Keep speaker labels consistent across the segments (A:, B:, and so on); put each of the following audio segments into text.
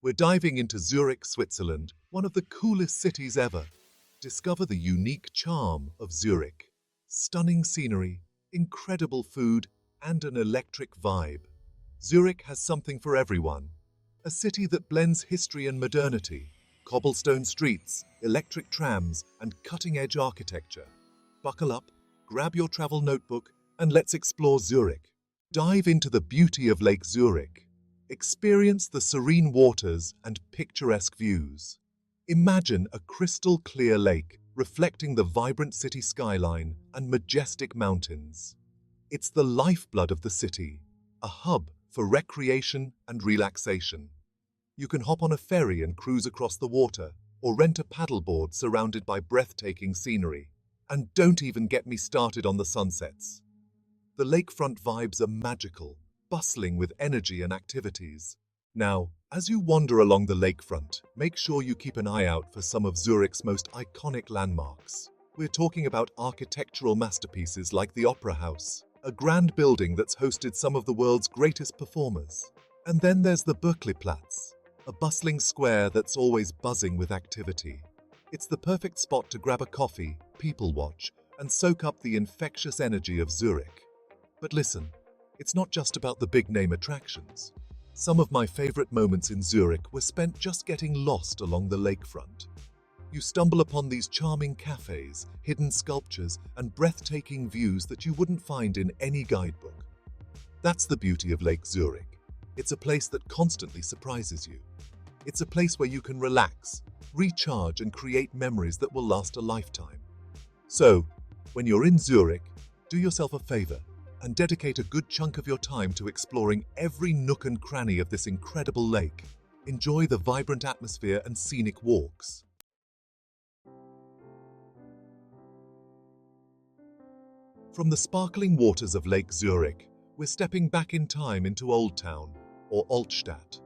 A: We're diving into Zurich, Switzerland, one of the coolest cities ever. Discover the unique charm of Zurich. Stunning scenery, incredible food, and an electric vibe. Zurich has something for everyone. A city that blends history and modernity. Cobblestone streets, electric trams, and cutting-edge architecture. Buckle up, grab your travel notebook, and let's explore Zurich. Dive into the beauty of Lake Zurich. Experience the serene waters and picturesque views. Imagine a crystal-clear lake reflecting the vibrant city skyline and majestic mountains. It's the lifeblood of the city, a hub for recreation and relaxation. You can hop on a ferry and cruise across the water, or rent a paddleboard surrounded by breathtaking scenery. And don't even get me started on the sunsets. The lakefront vibes are magical, bustling with energy and activities. Now, as you wander along the lakefront, make sure you keep an eye out for some of Zurich's most iconic landmarks. We're talking about architectural masterpieces like the Opera House, a grand building that's hosted some of the world's greatest performers. And then there's the Berkeleyplatz, a bustling square that's always buzzing with activity. It's the perfect spot to grab a coffee, people watch, and soak up the infectious energy of Zurich. But listen, it's not just about the big-name attractions. Some of my favorite moments in Zurich were spent just getting lost along the lakefront. You stumble upon these charming cafes, hidden sculptures, and breathtaking views that you wouldn't find in any guidebook. That's the beauty of Lake Zurich. It's a place that constantly surprises you. It's a place where you can relax, recharge, and create memories that will last a lifetime. So, when you're in Zurich, do yourself a favor and dedicate a good chunk of your time to exploring every nook and cranny of this incredible lake. Enjoy the vibrant atmosphere and scenic walks. From the sparkling waters of Lake Zurich, we're stepping back in time into Old Town, or Altstadt.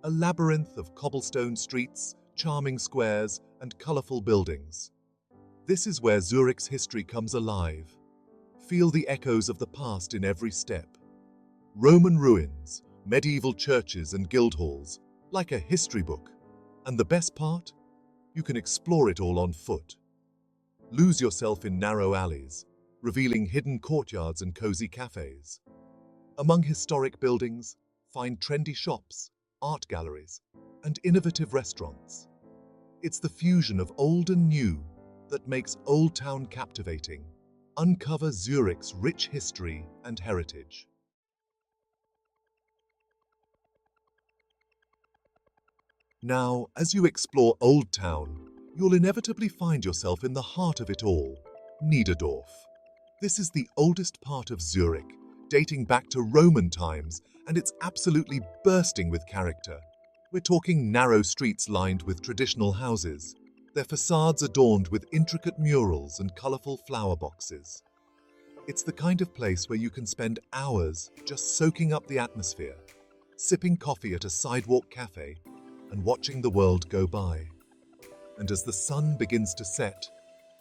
A: A labyrinth of cobblestone streets, charming squares, and colorful buildings. This is where Zurich's history comes alive. Feel the echoes of the past in every step. Roman ruins, medieval churches and guild halls, like a history book. And the best part? You can explore it all on foot. Lose yourself in narrow alleys, revealing hidden courtyards and cozy cafes. Among historic buildings, find trendy shops, art galleries, and innovative restaurants. It's the fusion of old and new that makes Old Town captivating. Uncover Zurich's rich history and heritage. Now, as you explore Old Town, you'll inevitably find yourself in the heart of it all, Niederdorf. This is the oldest part of Zurich, dating back to Roman times, and it's absolutely bursting with character. We're talking narrow streets lined with traditional houses, their facades adorned with intricate murals and colorful flower boxes. It's the kind of place where you can spend hours just soaking up the atmosphere, sipping coffee at a sidewalk cafe, and watching the world go by. And as the sun begins to set,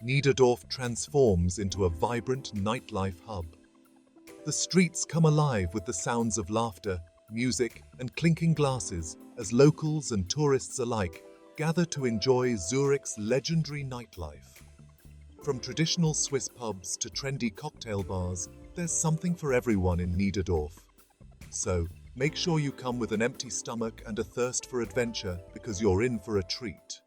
A: Niederdorf transforms into a vibrant nightlife hub. The streets come alive with the sounds of laughter, music, and clinking glasses as locals and tourists alike gather to enjoy Zurich's legendary nightlife. From traditional Swiss pubs to trendy cocktail bars, there's something for everyone in Niederdorf. So, make sure you come with an empty stomach and a thirst for adventure, because you're in for a treat.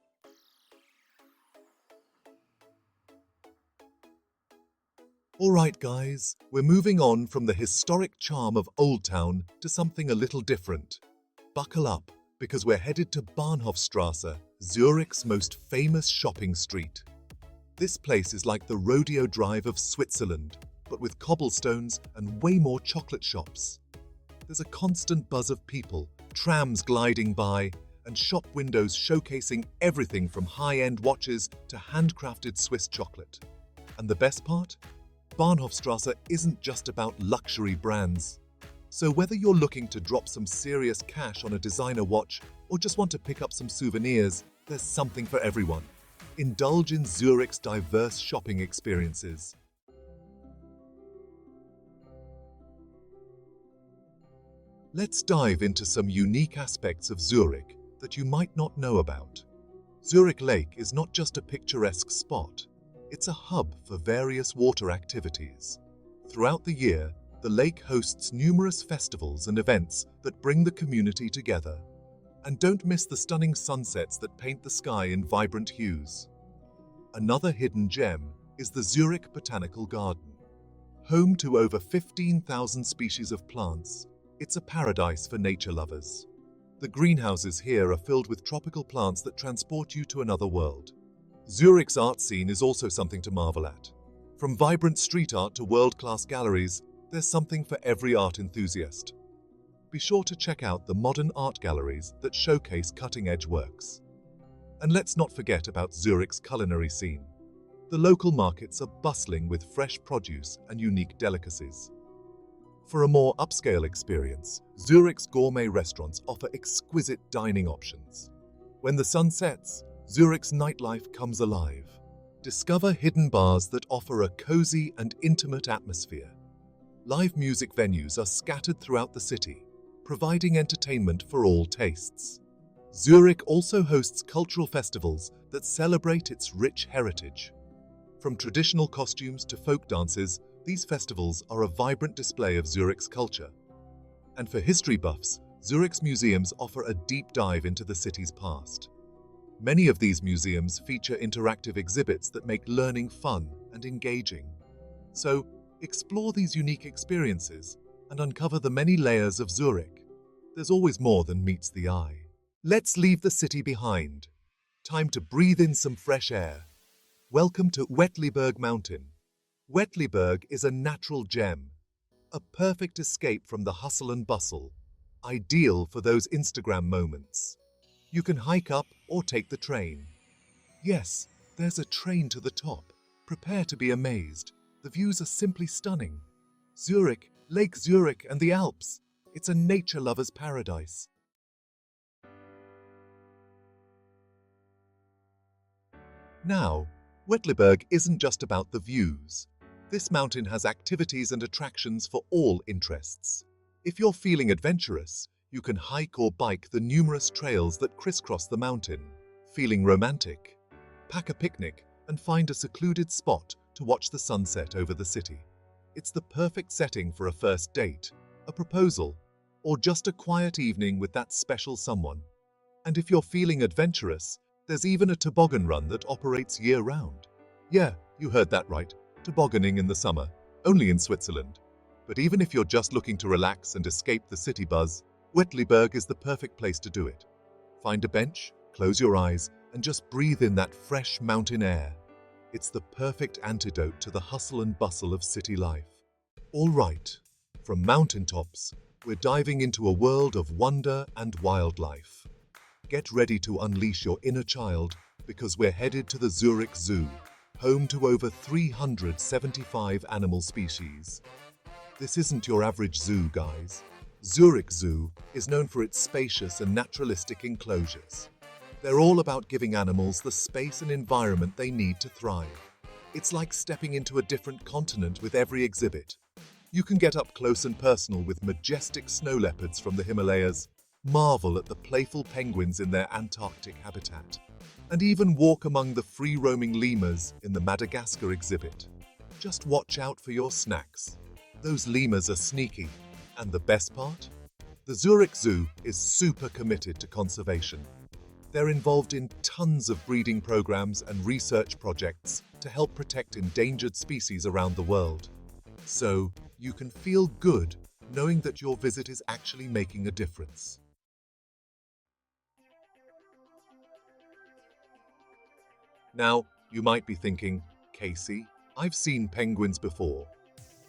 A: Alright guys, we're moving on from the historic charm of Old Town to something a little different. Buckle up, because we're headed to Bahnhofstrasse, Zurich's most famous shopping street. This place is like the rodeo drive of Switzerland, but with cobblestones and way more chocolate shops. There's a constant buzz of people, trams gliding by, and shop windows showcasing everything from high-end watches to handcrafted Swiss chocolate. And the best part? Bahnhofstrasse isn't just about luxury brands. So whether you're looking to drop some serious cash on a designer watch or just want to pick up some souvenirs, there's something for everyone. Indulge in Zurich's diverse shopping experiences. Let's dive into some unique aspects of Zurich, that you might not know about. Zurich Lake is not just a picturesque spot, it's a hub for various water activities. Throughout the year, the lake hosts numerous festivals and events that bring the community together. And don't miss the stunning sunsets that paint the sky in vibrant hues. Another hidden gem is the Zurich Botanical Garden. Home to over 15,000 species of plants, it's a paradise for nature lovers. The greenhouses here are filled with tropical plants that transport you to another world. Zurich's art scene is also something to marvel at. From vibrant street art to world-class galleries, there's something for every art enthusiast. Be sure to check out the modern art galleries that showcase cutting-edge works. And let's not forget about Zurich's culinary scene. The local markets are bustling with fresh produce and unique delicacies. For a more upscale experience, Zurich's gourmet restaurants offer exquisite dining options. When the sun sets, Zurich's nightlife comes alive. Discover hidden bars that offer a cozy and intimate atmosphere. Live music venues are scattered throughout the city, providing entertainment for all tastes. Zurich also hosts cultural festivals that celebrate its rich heritage. From traditional costumes to folk dances, these festivals are a vibrant display of Zurich's culture. And for history buffs, Zurich's museums offer a deep dive into the city's past. Many of these museums feature interactive exhibits that make learning fun and engaging. So, explore these unique experiences and uncover the many layers of Zurich. There's always more than meets the eye. Let's leave the city behind. Time to breathe in some fresh air. Welcome to Uetliberg Mountain. Uetliberg is a natural gem, a perfect escape from the hustle and bustle, ideal for those Instagram moments. You can hike up or take the train. Yes, there's a train to the top. Prepare to be amazed. The views are simply stunning. Zurich, Lake Zurich and the Alps. It's a nature lover's paradise. Now, Uetliberg isn't just about the views. This mountain has activities and attractions for all interests. If you're feeling adventurous, you can hike or bike the numerous trails that crisscross the mountain. Feeling romantic? Pack a picnic and find a secluded spot to watch the sunset over the city. It's the perfect setting for a first date, a proposal, or just a quiet evening with that special someone. And if you're feeling adventurous, there's even a toboggan run that operates year-round. Yeah, you heard that right, tobogganing in the summer, only in Switzerland. But even if you're just looking to relax and escape the city buzz, Uetliberg is the perfect place to do it. Find a bench, close your eyes, and just breathe in that fresh mountain air. It's the perfect antidote to the hustle and bustle of city life. All right, from mountaintops, we're diving into a world of wonder and wildlife. Get ready to unleash your inner child because we're headed to the Zurich Zoo, home to over 375 animal species. This isn't your average zoo, guys. Zurich Zoo is known for its spacious and naturalistic enclosures. They're all about giving animals the space and environment they need to thrive. It's like stepping into a different continent with every exhibit. You can get up close and personal with majestic snow leopards from the Himalayas, marvel at the playful penguins in their Antarctic habitat, and even walk among the free-roaming lemurs in the Madagascar exhibit. Just watch out for your snacks. Those lemurs are sneaky. And the best part? The Zurich Zoo is super committed to conservation. They're involved in tons of breeding programs and research projects to help protect endangered species around the world. So, you can feel good knowing that your visit is actually making a difference. Now, you might be thinking, Casey, I've seen penguins before.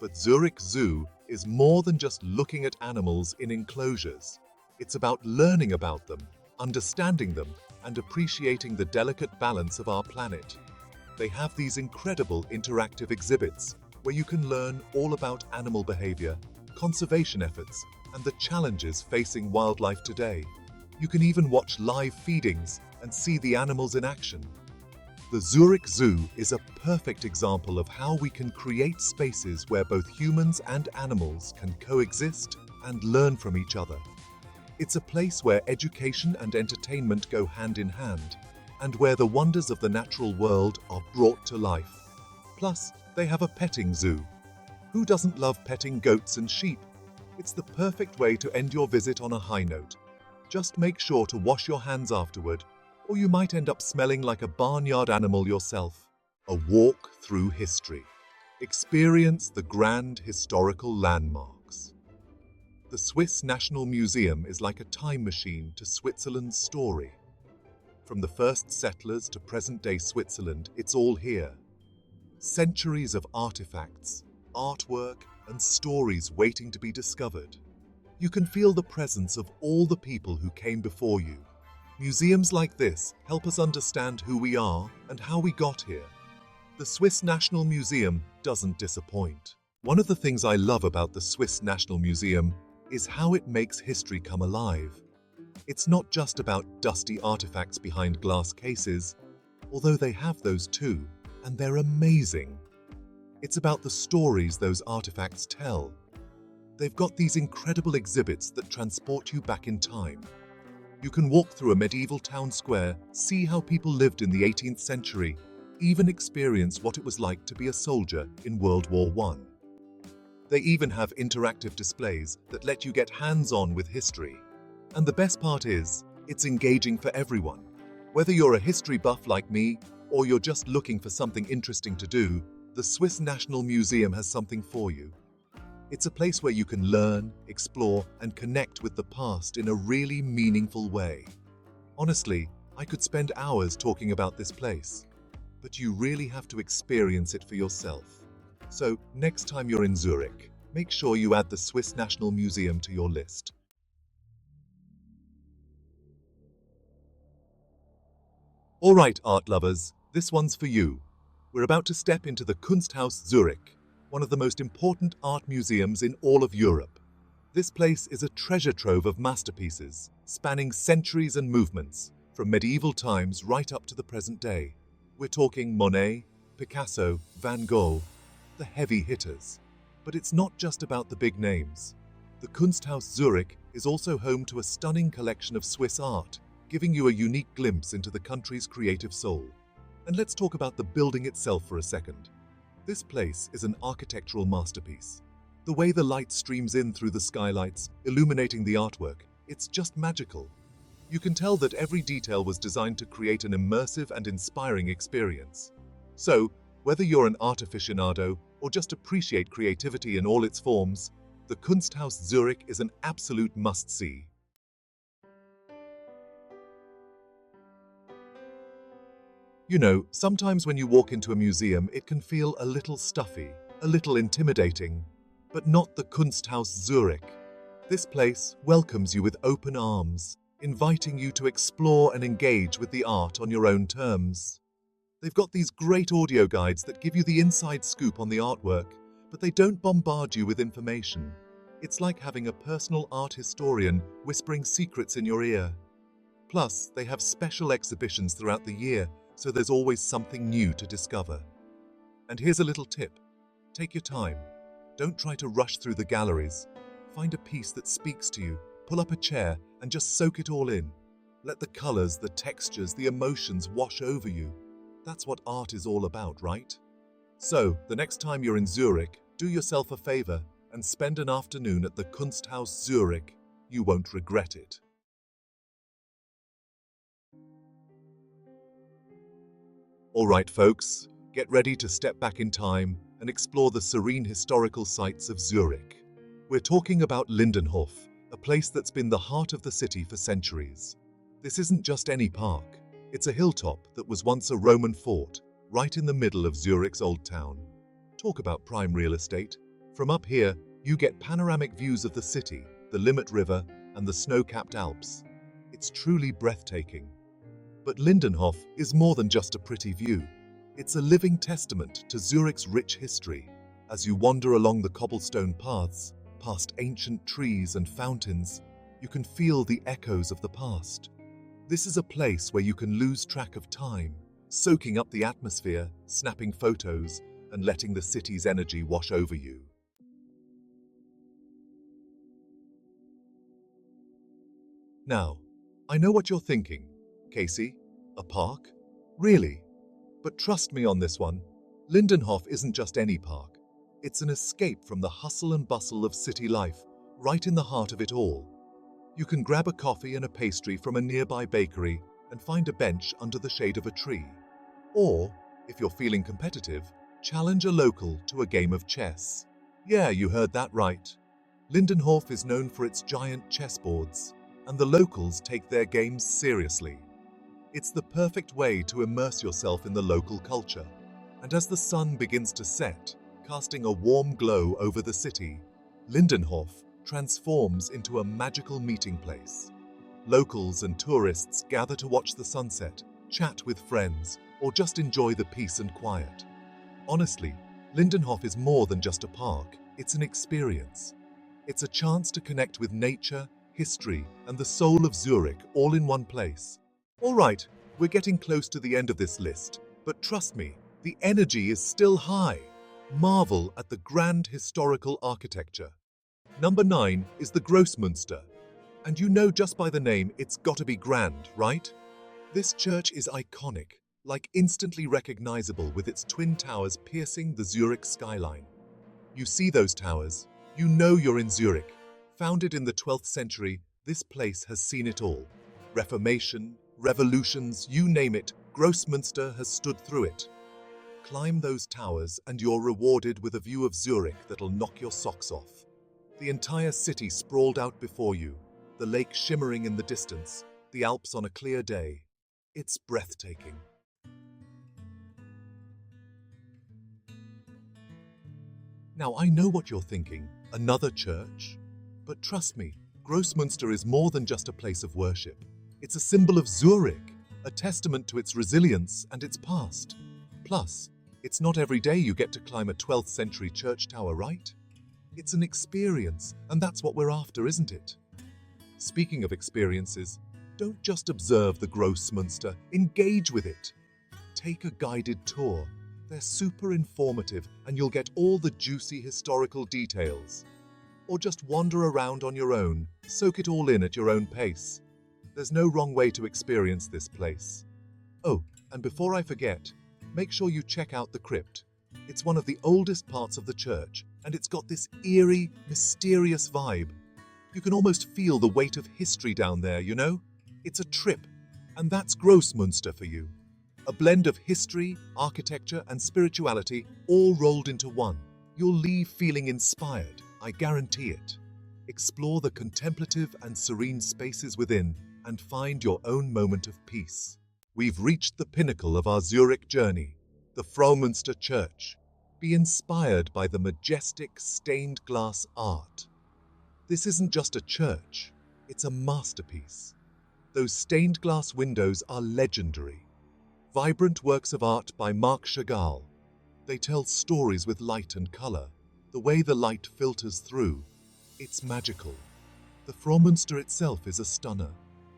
A: But Zurich Zoo is more than just looking at animals in enclosures. It's about learning about them, understanding them, and appreciating the delicate balance of our planet. They have these incredible interactive exhibits where you can learn all about animal behavior, conservation efforts, and the challenges facing wildlife today. You can even watch live feedings and see the animals in action. The Zurich Zoo is a perfect example of how we can create spaces where both humans and animals can coexist and learn from each other. It's a place where education and entertainment go hand in hand, and where the wonders of the natural world are brought to life. Plus, they have a petting zoo. Who doesn't love petting goats and sheep? It's the perfect way to end your visit on a high note. Just make sure to wash your hands afterward, or you might end up smelling like a barnyard animal yourself. A walk through history. Experience the grand historical landmarks. The Swiss National Museum is like a time machine to Switzerland's story. From the first settlers to present-day Switzerland, it's all here. Centuries of artifacts, artwork, and stories waiting to be discovered. You can feel the presence of all the people who came before you. Museums like this help us understand who we are and how we got here. The Swiss National Museum doesn't disappoint. One of the things I love about the Swiss National Museum is how it makes history come alive. It's not just about dusty artifacts behind glass cases, although they have those too, and they're amazing. It's about the stories those artifacts tell. They've got these incredible exhibits that transport you back in time. You can walk through a medieval town square, see how people lived in the 18th century, even experience what it was like to be a soldier in World War I. They even have interactive displays that let you get hands-on with history. And the best part is, it's engaging for everyone. Whether you're a history buff like me, or you're just looking for something interesting to do, the Swiss National Museum has something for you. It's a place where you can learn, explore, and connect with the past in a really meaningful way. Honestly, I could spend hours talking about this place, but you really have to experience it for yourself. So, next time you're in Zurich, make sure you add the Swiss National Museum to your list. All right, art lovers, this one's for you. We're about to step into the Kunsthaus Zurich, one of the most important art museums in all of Europe. This place is a treasure trove of masterpieces, spanning centuries and movements, from medieval times right up to the present day. We're talking Monet, Picasso, Van Gogh, the heavy hitters. But it's not just about the big names. The Kunsthaus Zurich is also home to a stunning collection of Swiss art, giving you a unique glimpse into the country's creative soul. And let's talk about the building itself for a second. This place is an architectural masterpiece. The way the light streams in through the skylights, illuminating the artwork, it's just magical. You can tell that every detail was designed to create an immersive and inspiring experience. So, whether you're an art aficionado or just appreciate creativity in all its forms, the Kunsthaus Zurich is an absolute must-see. You know, sometimes when you walk into a museum, it can feel a little stuffy, a little intimidating, but not the Kunsthaus Zurich. This place welcomes you with open arms, inviting you to explore and engage with the art on your own terms. They've got these great audio guides that give you the inside scoop on the artwork, but they don't bombard you with information. It's like having a personal art historian whispering secrets in your ear. Plus, they have special exhibitions throughout the year, so there's always something new to discover. And here's a little tip. Take your time. Don't try to rush through the galleries. Find a piece that speaks to you, pull up a chair, and just soak it all in. Let the colors, the textures, the emotions wash over you. That's what art is all about, right? So, the next time you're in Zurich, do yourself a favor and spend an afternoon at the Kunsthaus Zurich. You won't regret it. All right, folks, get ready to step back in time and explore the serene historical sights of Zurich. We're talking about Lindenhof, a place that's been the heart of the city for centuries. This isn't just any park. It's a hilltop that was once a Roman fort, right in the middle of Zurich's old town. Talk about prime real estate. From up here, you get panoramic views of the city, the Limmat River, and the snow-capped Alps. It's truly breathtaking. But Lindenhof is more than just a pretty view. It's a living testament to Zurich's rich history. As you wander along the cobblestone paths, past ancient trees and fountains, you can feel the echoes of the past. This is a place where you can lose track of time, soaking up the atmosphere, snapping photos, and letting the city's energy wash over you. Now, I know what you're thinking. Casey, a park? Really? But trust me on this one, Lindenhof isn't just any park. It's an escape from the hustle and bustle of city life, right in the heart of it all. You can grab a coffee and a pastry from a nearby bakery and find a bench under the shade of a tree. Or, if you're feeling competitive, challenge a local to a game of chess. Yeah, you heard that right. Lindenhof is known for its giant chessboards, and the locals take their games seriously. It's the perfect way to immerse yourself in the local culture. And as the sun begins to set, casting a warm glow over the city, Lindenhof transforms into a magical meeting place. Locals and tourists gather to watch the sunset, chat with friends, or just enjoy the peace and quiet. Honestly, Lindenhof is more than just a park, it's an experience. It's a chance to connect with nature, history, and the soul of Zurich all in one place. All right, we're getting close to the end of this list, but trust me, the energy is still high. Marvel at the grand historical architecture. Number 9 is the Grossmünster. And you know just by the name it's gotta be grand, right? This church is iconic, like instantly recognizable with its twin towers piercing the Zurich skyline. You see those towers, you know you're in Zurich. Founded in the 12th century, this place has seen it all. Reformation, revolutions, you name it, Grossmünster has stood through it. Climb those towers and you're rewarded with a view of Zurich that'll knock your socks off. The entire city sprawled out before you, the lake shimmering in the distance, the Alps on a clear day. It's breathtaking. Now I know what you're thinking, another church? But trust me, Grossmünster is more than just a place of worship. It's a symbol of Zurich, a testament to its resilience and its past. Plus, it's not every day you get to climb a 12th century church tower, right? It's an experience, and that's what we're after, isn't it? Speaking of experiences, don't just observe the Grossmünster, engage with it. Take a guided tour. They're super informative and you'll get all the juicy historical details. Or just wander around on your own, soak it all in at your own pace. There's no wrong way to experience this place. Oh, and before I forget, make sure you check out the crypt. It's one of the oldest parts of the church, and it's got this eerie, mysterious vibe. You can almost feel the weight of history down there, you know? It's a trip, and that's Grossmünster for you. A blend of history, architecture, and spirituality all rolled into one. You'll leave feeling inspired, I guarantee it. Explore the contemplative and serene spaces within and find your own moment of peace. We've reached the pinnacle of our Zurich journey, the Fraumünster Church. Be inspired by the majestic stained glass art. This isn't just a church, it's a masterpiece. Those stained glass windows are legendary. Vibrant works of art by Marc Chagall. They tell stories with light and color. The way the light filters through, it's magical. The Fraumünster itself is a stunner.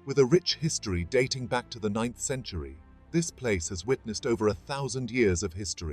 A: With a rich history dating back to the 9th century, this place has witnessed over 1,000 years of history.